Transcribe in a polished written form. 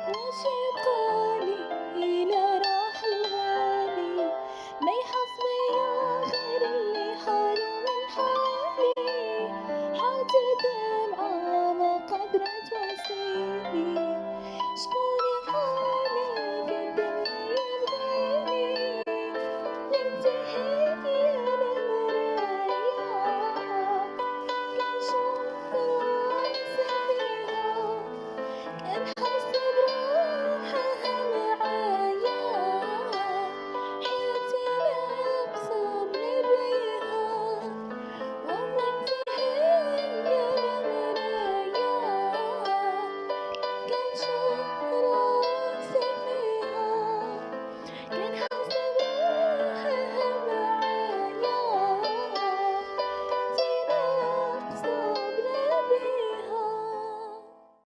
وشيطاني إلى راح الغالي ما يحس بيا غير اللي حاله من حالي حاجة دمعة ما قدرت تواسيني شكون يحالي قد ما يبغيني وانتهيت يا المرايا كنشوف راسي فيها كنحس